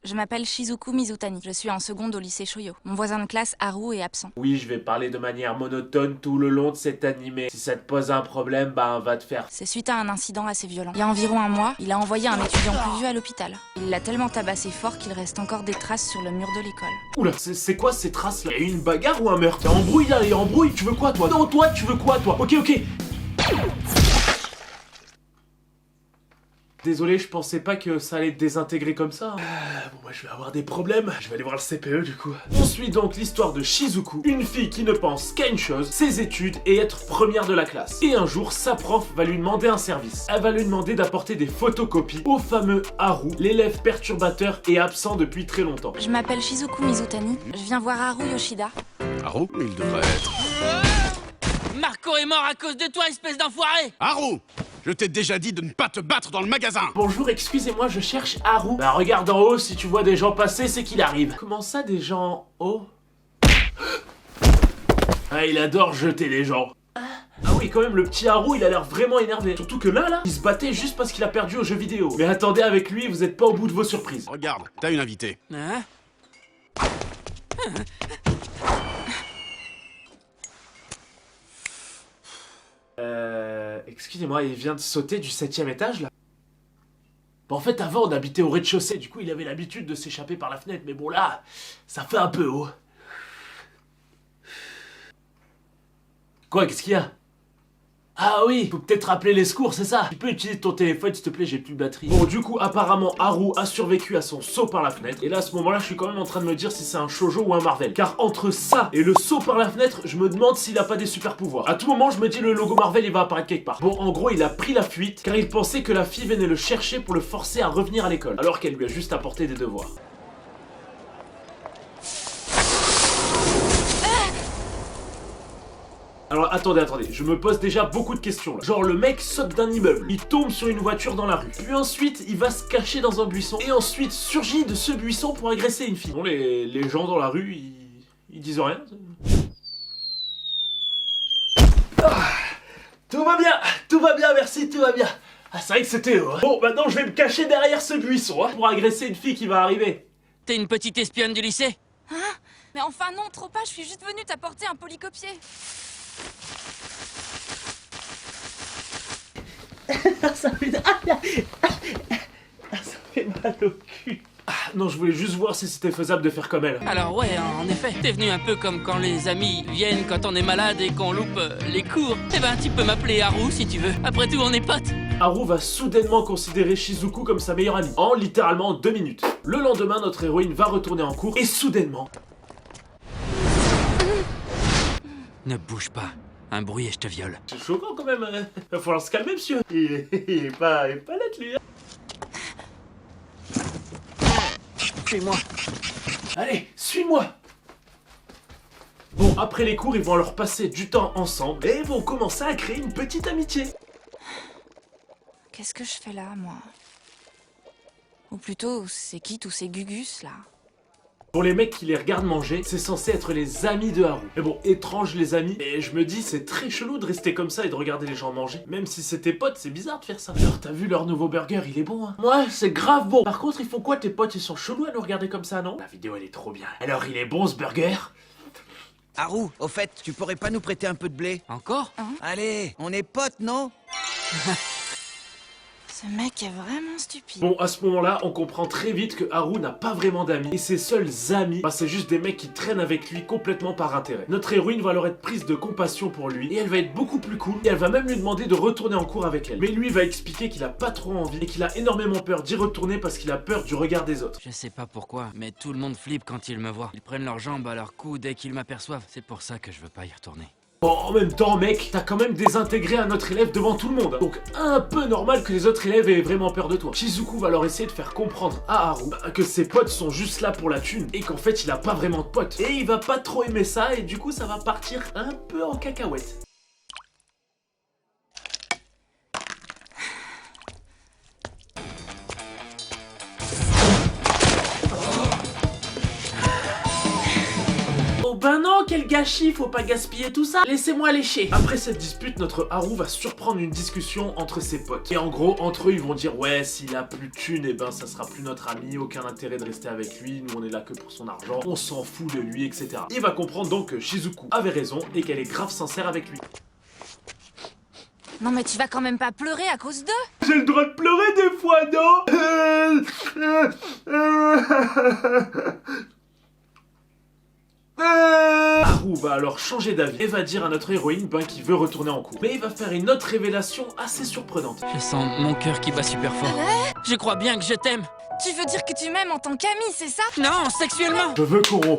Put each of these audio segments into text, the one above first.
Je m'appelle Shizuku Mizutani. Je suis en seconde au lycée Shoyo. Mon voisin de classe, Haru, est absent. Oui, je vais parler de manière monotone tout le long de cet animé. Si ça te pose un problème, bah va te faire. C'est suite à un incident assez violent. Il y a environ un mois, il a envoyé un étudiant plus vieux à l'hôpital. Il l'a tellement tabassé fort qu'il reste encore des traces sur le mur de l'école. Oula, c'est quoi ces traces là? Y'a eu une bagarre ou un meurtre? Y'a embrouille là, y'a embrouille, tu veux quoi toi? Non, toi, tu veux quoi toi? Ok, ok. Désolé, je pensais pas que ça allait te désintégrer comme ça. Bon, moi je vais avoir des problèmes. Je vais aller voir le CPE du coup. On suit donc l'histoire de Shizuku, une fille qui ne pense qu'à une chose, ses études et être première de la classe. Et un jour, sa prof va lui demander un service. Elle va lui demander d'apporter des photocopies au fameux Haru, l'élève perturbateur et absent depuis très longtemps. Je m'appelle Shizuku Mizutani. Je viens voir Haru Yoshida. Haru, il devrait être... Marco est mort à cause de toi, espèce d'enfoiré! Haru! Je t'ai déjà dit de ne pas te battre dans le magasin! Bonjour, excusez-moi, je cherche Haru. Bah regarde en haut, si tu vois des gens passer, c'est qu'il arrive. Comment ça, des gens en haut? Ah, il adore jeter les gens. Ah oui, quand même, le petit Haru, il a l'air vraiment énervé. Surtout que là, il se battait juste parce qu'il a perdu aux jeux vidéo. Mais attendez, avec lui, vous êtes pas au bout de vos surprises. Regarde, t'as une invitée. Hein? Excusez-moi, il vient de sauter du 7ème étage, là? Bon, en fait, avant, on habitait au rez-de-chaussée, du coup, il avait l'habitude de s'échapper par la fenêtre, mais bon, là, ça fait un peu haut. Quoi, qu'est-ce qu'il y a? Ah oui, faut peut-être rappeler les secours, c'est ça? Tu peux utiliser ton téléphone, s'il te plaît, j'ai plus de batterie. Bon, du coup, apparemment, Haru a survécu à son saut par la fenêtre. Et là, à ce moment-là, je suis quand même en train de me dire si c'est un shoujo ou un Marvel. Car entre ça et le saut par la fenêtre, je me demande s'il a pas des super pouvoirs. À tout moment, je me dis le logo Marvel, il va apparaître quelque part. Bon, en gros, il a pris la fuite, car il pensait que la fille venait le chercher pour le forcer à revenir à l'école. Alors qu'elle lui a juste apporté des devoirs. Alors attendez, je me pose déjà beaucoup de questions là. Genre le mec saute d'un immeuble, il tombe sur une voiture dans la rue, puis ensuite il va se cacher dans un buisson, et ensuite surgit de ce buisson pour agresser une fille. Bon, les gens dans la rue, ils disent rien. Ah, tout va bien, merci, tout va bien. Ah, c'est vrai que c'était haut, hein. Bon, maintenant je vais me cacher derrière ce buisson, hein, pour agresser une fille qui va arriver. T'es une petite espionne du lycée? Hein? Mais enfin non, trop pas, je suis juste venue t'apporter un polycopier. Ça fait mal au cul. Ah, non, je voulais juste voir si c'était faisable de faire comme elle. Alors ouais, en effet, t'es venu un peu comme quand les amis viennent quand on est malade et qu'on loupe les cours. Eh ben, tu peux m'appeler Haru si tu veux. Après tout, on est potes. Haru va soudainement considérer Shizuku comme sa meilleure amie, en littéralement 2 minutes. Le lendemain, notre héroïne va retourner en cours, et soudainement... Ne bouge pas. Un bruit et je te viole. C'est choquant quand même, hein. Va falloir se calmer, monsieur. Il est pas net, lui, hein. Suis-moi. Allez, suis-moi. Bon, après les cours, ils vont alors passer du temps ensemble, et vont commencer à créer une petite amitié. Qu'est-ce que je fais là, moi? Ou plutôt, c'est qui tous ces gugus, là? Pour les mecs qui les regardent manger, c'est censé être les amis de Haru. Mais bon, étrange les amis, et je me dis c'est très chelou de rester comme ça et de regarder les gens manger. Même si c'est tes potes, c'est bizarre de faire ça. Alors t'as vu leur nouveau burger, il est bon, hein? Ouais, c'est grave bon. Par contre, ils font quoi tes potes? Ils sont chelous à nous regarder comme ça, non? La vidéo elle est trop bien. Alors il est bon ce burger? Haru, au fait, tu pourrais pas nous prêter un peu de blé? Encore? Allez, on est potes, non? Ce mec est vraiment stupide. Bon, à ce moment-là, on comprend très vite que Haru n'a pas vraiment d'amis. Et ses seuls amis, bah, c'est juste des mecs qui traînent avec lui complètement par intérêt. Notre héroïne va alors être prise de compassion pour lui. Et elle va être beaucoup plus cool. Et elle va même lui demander de retourner en cours avec elle. Mais lui va expliquer qu'il a pas trop envie. Et qu'il a énormément peur d'y retourner parce qu'il a peur du regard des autres. Je sais pas pourquoi, mais tout le monde flippe quand ils me voient. Ils prennent leurs jambes à leur cou dès qu'ils m'aperçoivent. C'est pour ça que je veux pas y retourner. Bon, en même temps, mec, t'as quand même désintégré un autre élève devant tout le monde. Donc, un peu normal que les autres élèves aient vraiment peur de toi. Shizuku va alors essayer de faire comprendre à Haru que ses potes sont juste là pour la thune et qu'en fait, il a pas vraiment de potes. Et il va pas trop aimer ça et du coup, ça va partir un peu en cacahuète. Au ben non, quel gâchis, faut pas gaspiller tout ça. Laissez-moi lécher. Après cette dispute, notre Haru va surprendre une discussion entre ses potes. Et en gros, entre eux, ils vont dire ouais, s'il a plus de thunes, et ben ça sera plus notre ami, aucun intérêt de rester avec lui, nous on est là que pour son argent, on s'en fout de lui, etc. Il va comprendre donc que Shizuku avait raison et qu'elle est grave sincère avec lui. Non mais tu vas quand même pas pleurer à cause d'eux. J'ai le droit de pleurer des fois, non? Haru va alors changer d'avis et va dire à notre héroïne qu'il veut retourner en cours. Mais il va faire une autre révélation assez surprenante. Je sens mon cœur qui bat super fort. Je crois bien que je t'aime. Tu veux dire que tu m'aimes en tant qu'ami, c'est ça? Non, sexuellement. Je veux Koro.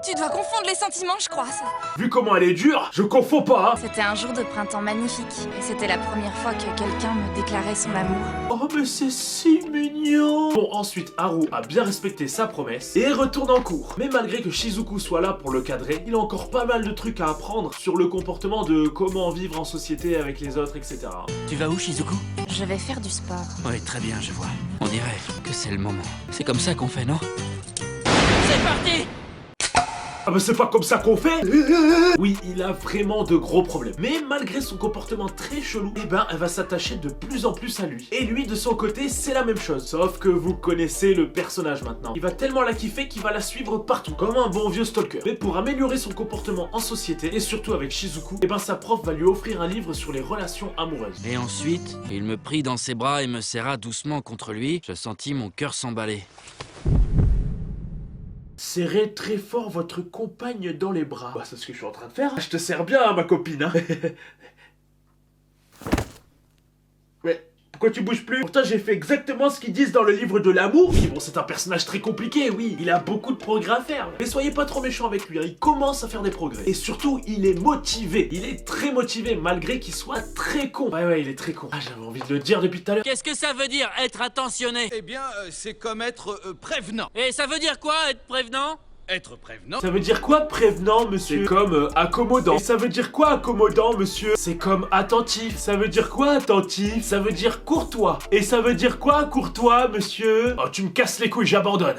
Tu dois confondre les sentiments, je crois, ça. Vu comment elle est dure, je confonds pas, hein. C'était un jour de printemps magnifique. Et c'était la première fois que quelqu'un me déclarait son amour. Oh mais c'est si mignon. Bon, ensuite Haru a bien respecté sa promesse et retourne en cours. Mais malgré que Shizuku soit là pour le cadrer, il a encore pas mal de trucs à apprendre sur le comportement de comment vivre en société avec les autres, etc. Tu vas où, Shizuku? Je vais faire du sport. Oui, très bien, je vois. On dirait que c'est le moment. C'est comme ça qu'on fait, non? C'est parti! Ah bah c'est pas comme ça qu'on fait. Oui, il a vraiment de gros problèmes. Mais malgré son comportement très chelou, elle va s'attacher de plus en plus à lui. Et lui, de son côté, c'est la même chose. Sauf que vous connaissez le personnage maintenant. Il va tellement la kiffer qu'il va la suivre partout, comme un bon vieux stalker. Mais pour améliorer son comportement en société, et surtout avec Shizuku, sa prof va lui offrir un livre sur les relations amoureuses. Et ensuite, il me prit dans ses bras et me serra doucement contre lui. Je sentis mon cœur s'emballer. Serrez très fort votre compagne dans les bras. Bah, c'est ce que je suis en train de faire. Je te sers bien, hein, ma copine. Hein. Mais pourquoi tu bouges plus? Pourtant, j'ai fait exactement ce qu'ils disent dans le livre de l'amour. Oui, bon, c'est un personnage très compliqué, oui. Il a beaucoup de progrès à faire. Mais soyez pas trop méchants avec lui. Hein. Il commence à faire des progrès. Et surtout, il est motivé. Il est très motivé, malgré qu'il soit très con. Ouais, il est très con. Ah, j'avais envie de le dire depuis tout à l'heure. Qu'est-ce que ça veut dire, être attentionné? Eh bien, c'est comme être prévenant. Et ça veut dire quoi, être prévenant? Être prévenant. Ça veut dire quoi prévenant, monsieur? C'est comme accommodant. Et ça veut dire quoi accommodant, monsieur? C'est comme attentif. Ça veut dire quoi attentif? Ça veut dire courtois. Et ça veut dire quoi courtois, monsieur? Oh, tu me casses les couilles, j'abandonne.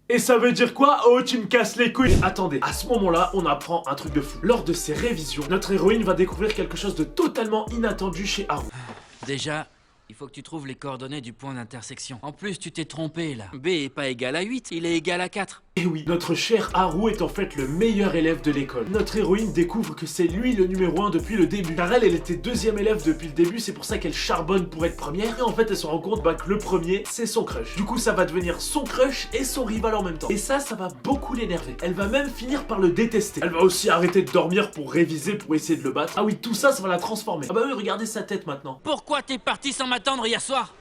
Et ça veut dire quoi? Oh, tu me casses les couilles. Attendez, à ce moment-là, on apprend un truc de fou. Lors de ses révisions, notre héroïne va découvrir quelque chose de totalement inattendu chez Haru. Déjà, il faut que tu trouves les coordonnées du point d'intersection. En plus, tu t'es trompé, là. B est pas égal à 8, il est égal à 4. Et oui, notre cher Haru est en fait le meilleur élève de l'école. Notre héroïne découvre que c'est lui le numéro 1 depuis le début. Car elle était deuxième élève depuis le début, c'est pour ça qu'elle charbonne pour être première. Et en fait, elle se rend compte que le premier, c'est son crush. Du coup, ça va devenir son crush et son rival en même temps. Et ça va beaucoup l'énerver. Elle va même finir par le détester. Elle va aussi arrêter de dormir pour réviser, pour essayer de le battre. Ah oui, tout ça, ça va la transformer. Ah bah oui, regardez sa tête maintenant. Pourquoi t'es parti sans m'attendre hier soir?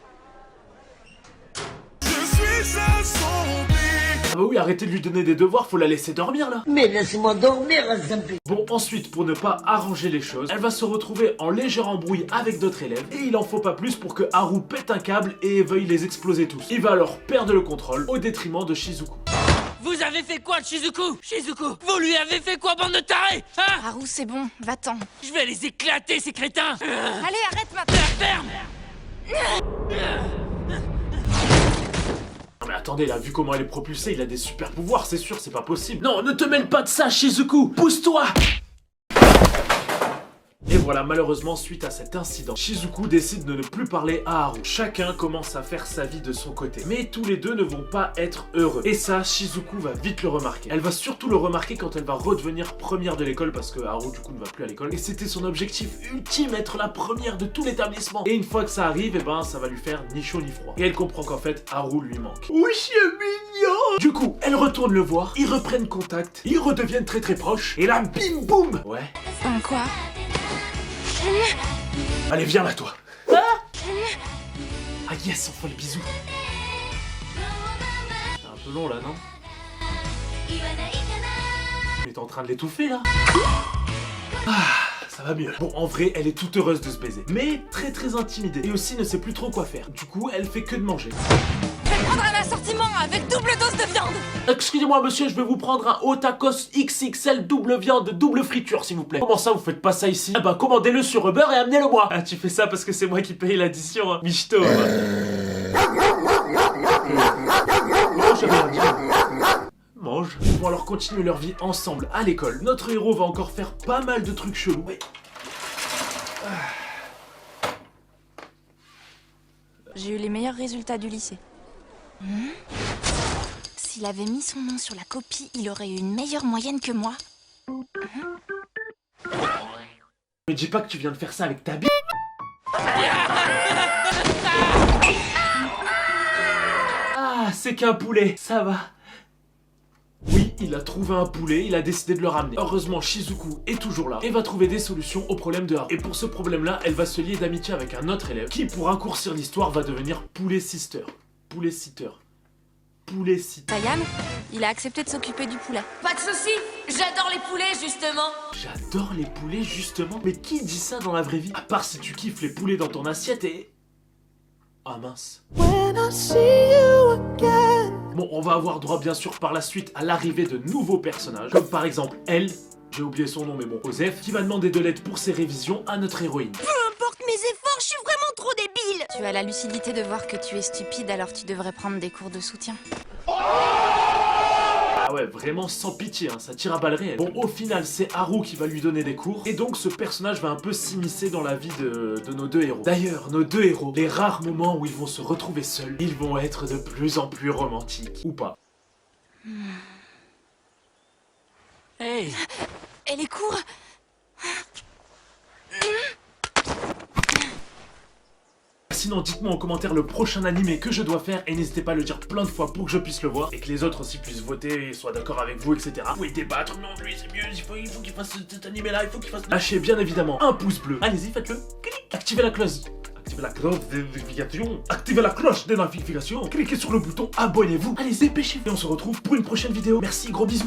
Ah bah oui, arrêtez de lui donner des devoirs, faut la laisser dormir là. Mais laissez-moi dormir, Zampi. Bon, ensuite, pour ne pas arranger les choses, elle va se retrouver en légère embrouille avec d'autres élèves. Et il en faut pas plus pour que Haru pète un câble et veuille les exploser tous. Il va alors perdre le contrôle au détriment de Shizuku. Vous avez fait quoi de Shizuku? Shizuku, vous lui avez fait quoi, bande de tarés? Hein? Haru, c'est bon, va-t'en. Je vais les éclater, ces crétins. Allez, arrête maintenant. Ferme. Non mais attendez, là, vu comment elle est propulsée, il a des super pouvoirs, c'est sûr, c'est pas possible. Non, ne te mêle pas de ça, Shizuku. Pousse-toi. Et voilà, malheureusement, suite à cet incident, Shizuku décide de ne plus parler à Haru. Chacun commence à faire sa vie de son côté. Mais tous les deux ne vont pas être heureux. Et ça, Shizuku va vite le remarquer. Elle va surtout le remarquer quand elle va redevenir première de l'école parce que Haru, du coup, ne va plus à l'école. Et c'était son objectif ultime, être la première de tout l'établissement. Et une fois que ça arrive, ça va lui faire ni chaud ni froid. Et elle comprend qu'en fait, Haru lui manque. Oui, c'est mignon. Du coup, elle retourne le voir, ils reprennent contact, ils redeviennent très très proches. Et là, bim boum. Ouais. Quoi? Allez, viens là, toi. Ah yes, enfin le bisou. C'est un peu long là, non? Mais t'es en train de l'étouffer là. Ah, ça va mieux. Bon, en vrai, elle est toute heureuse de se baiser, mais très très intimidée. Et aussi ne sait plus trop quoi faire. Du coup, elle fait que de manger. Je vais prendre un assortiment avec double dose de viande. Excusez-moi monsieur, je vais vous prendre un haut tacos XXL double viande, double friture s'il vous plaît. Comment ça vous faites pas ça ici? Ah bah commandez-le sur Uber et amenez-le moi. Ah tu fais ça parce que c'est moi qui paye l'addition, hein. Michto. Oh, j'avais rien dit. vont alors continuer leur vie ensemble à l'école. Notre héros va encore faire pas mal de trucs chelous. Ouais. J'ai eu les meilleurs résultats du lycée. S'il avait mis son nom sur la copie, il aurait eu une meilleure moyenne que moi. Mais dis pas que tu viens de faire ça avec ta bite. Ah, c'est qu'un poulet, ça va. Oui, il a trouvé un poulet, il a décidé de le ramener. Heureusement, Shizuku est toujours là et va trouver des solutions au problème de Haru. Et pour ce problème-là, elle va se lier d'amitié avec un autre élève qui, pour raccourcir l'histoire, va devenir poulet sister. Poulet sitter. Poulet sitter. Ryan, il a accepté de s'occuper du poulet. Pas de soucis, j'adore les poulets justement. J'adore les poulets, justement. Mais qui dit ça dans la vraie vie? À part si tu kiffes les poulets dans ton assiette et... Ah mince. Bon, on va avoir droit bien sûr par la suite à l'arrivée de nouveaux personnages, comme par exemple elle, j'ai oublié son nom mais bon, Osef, qui va demander de l'aide pour ses révisions à notre héroïne. Peu importe mes efforts, je suis vraiment trop débile. Tu as la lucidité de voir que tu es stupide, alors tu devrais prendre des cours de soutien. Ah ouais, vraiment sans pitié, hein, ça tire à balles réelles. Bon, au final, c'est Haru qui va lui donner des cours, et donc ce personnage va un peu s'immiscer dans la vie de nos deux héros. D'ailleurs, nos deux héros, les rares moments où ils vont se retrouver seuls, ils vont être de plus en plus romantiques. Ou pas. Hey, Et les cours? Sinon, dites-moi en commentaire le prochain animé que je dois faire et n'hésitez pas à le dire plein de fois pour que je puisse le voir et que les autres aussi puissent voter et soient d'accord avec vous, etc. Vous pouvez débattre, non, lui c'est mieux, il faut qu'il fasse cet animé-là, il faut qu'il fasse... Lâchez bien évidemment un pouce bleu, allez-y, faites-le, activez la cloche. Activez la cloche de notification. Activez la cloche de notification. Cliquez sur le bouton abonnez-vous. Allez, dépêchez-vous. Et on se retrouve pour une prochaine vidéo. Merci, gros bisous.